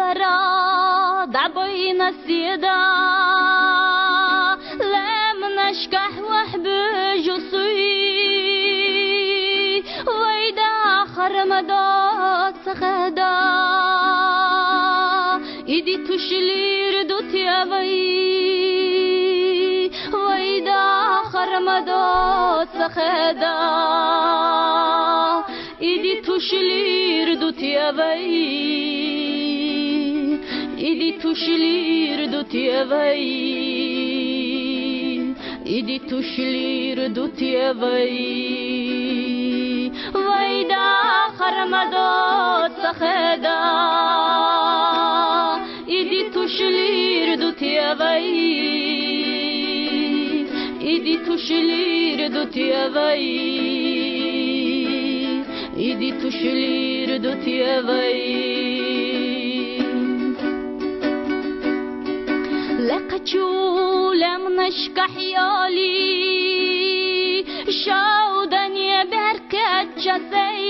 برا دعبوينا السيدا لم نشكح وحبج وصي ويدا خرمدات سخدا إيدي تشلي ردوت يا بي ويدا خرمدات سخدا إيدي تشلي ردوت يا بي إيدي تشلي ردوت يا بي إيدي تشلي ردوت يا بي ويدا خرمدات سخدا إيدي تشلي ردوت يا بي إيدي تشلي ردوت يا بي إيدي تشلي ردوت يا بي لقجو لم نشكح يالي شاودن يا بركة جسي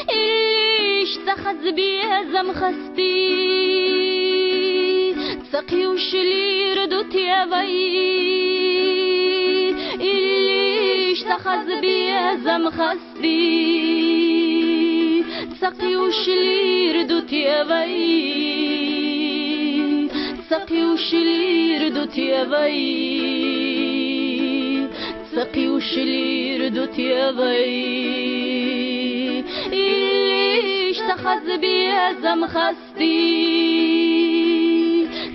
إيش تخذ بيزم خستي تسقي وشلي ردوت يا بي إيش تخذ بيزم خستي تسقي وشلي ردوت يا بي تسقي وشلي ردوت يا بي تسقي وشلي ردوت يا بي إيش تخذ بيزم خستي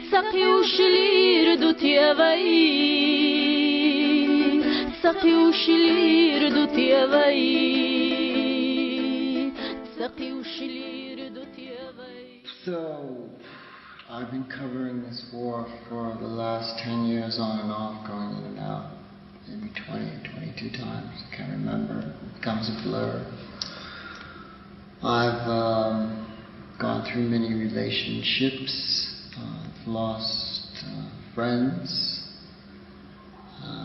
تسقي وشلي ردوت يا بي تسقي وشلي ردوت يا بي تسقي وشلي ردوت يا بي. I've been covering this war for the last 10 years on and off, going in and out, maybe 20, 22 times, I can't remember, it becomes a blur. I've gone through many relationships, I've lost friends,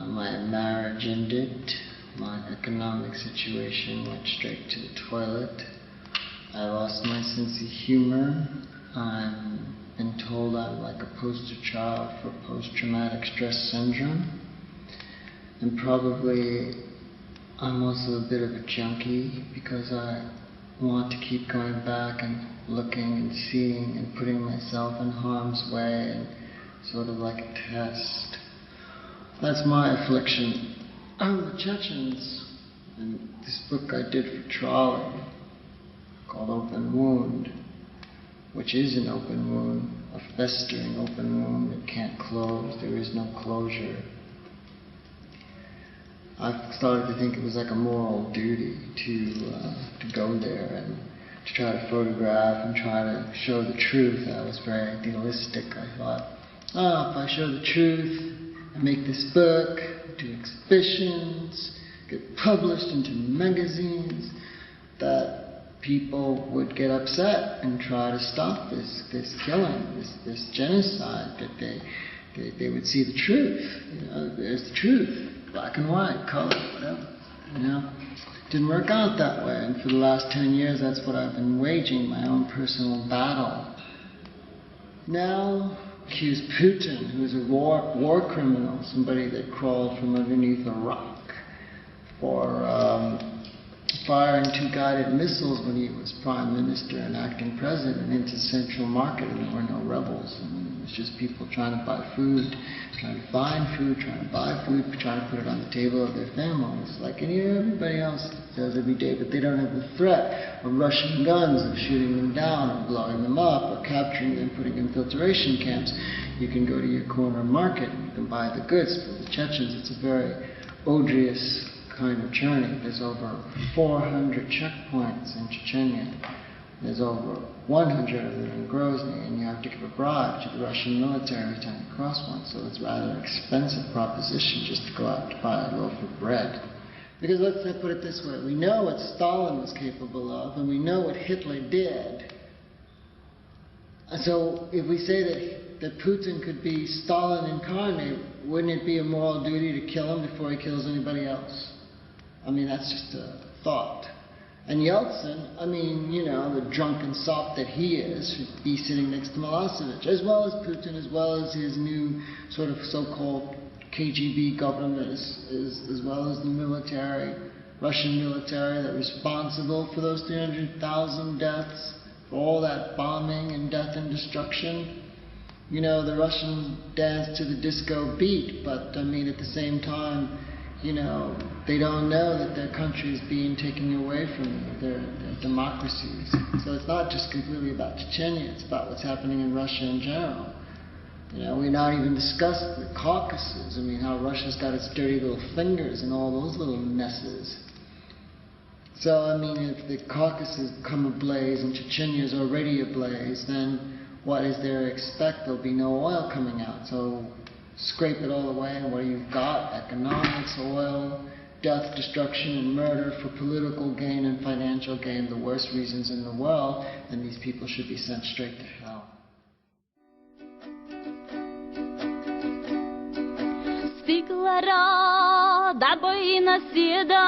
my marriage ended, my economic situation went straight to the toilet, I lost my sense of humor, I've been told I'm like a poster child for post-traumatic stress syndrome, and probably I'm also a bit of a junkie because I want to keep going back and looking and seeing and putting myself in harm's way, and sort of like a test. That's my affliction. The Chechens, and this book I did for Trolley called Open Wound, which is an open wound, a festering open wound that can't close, there is no closure. I've started to think it was like a moral duty to go there and to try to photograph and try to show the truth. I was very idealistic. I thought, if I show the truth and make this book, do exhibitions, get published into magazines, that people would get upset and try to stop this killing, this genocide, that they would see the truth. There's the truth, black and white, color, whatever. Didn't work out that way, and for the last 10 years that's what I've been waging, my own personal battle. Now, accuse Putin, who's a war criminal, somebody that crawled from underneath a rock, for firing 2 guided missiles when he was prime minister and acting president into the central market, and there were no rebels. I mean, it was just people trying to buy food, trying to find food, trying to buy food, trying to put it on the table of their families, like everybody else does every day, but they don't have the threat of Russian guns, of shooting them down, or blowing them up, or capturing them, putting them in filtration camps. You can go to your corner market and you can buy the goods. For the Chechens, it's a very odious kind of journey. There's over 400 checkpoints in Chechnya. There's over 100 of them in Grozny, and you have to give a bribe to the Russian military every time you cross one. So it's rather an expensive proposition just to go out to buy a loaf of bread. Because let's put it this way, we know what Stalin was capable of, and we know what Hitler did. So if we say that Putin could be Stalin incarnate, wouldn't it be a moral duty to kill him before he kills anybody else? I mean, that's just a thought. And Yeltsin, I mean, you know, the drunken sop that he is, should be sitting next to Milosevic, as well as Putin, as well as his new sort of so-called KGB government, as well as the military, Russian military, that was responsible for those 300,000 deaths, for all that bombing and death and destruction. You know, the Russians dance to the disco beat, but I mean, at the same time, you know, they don't know that their country is being taken away from them, their democracies. So it's not just completely about Chechnya, it's about what's happening in Russia in general. You know, we're not even discussed the Caucasus. I mean, how Russia's got its dirty little fingers in all those little messes. So, I mean, if the Caucasus come ablaze and Chechnya is already ablaze, then what is there to expect? There'll be no oil coming out. So scrape it all away, and what you've got, economics, oil, death, destruction, and murder for political gain and financial gain, the worst reasons in the world, and these people should be sent straight to hell. Sticlara da băină sieda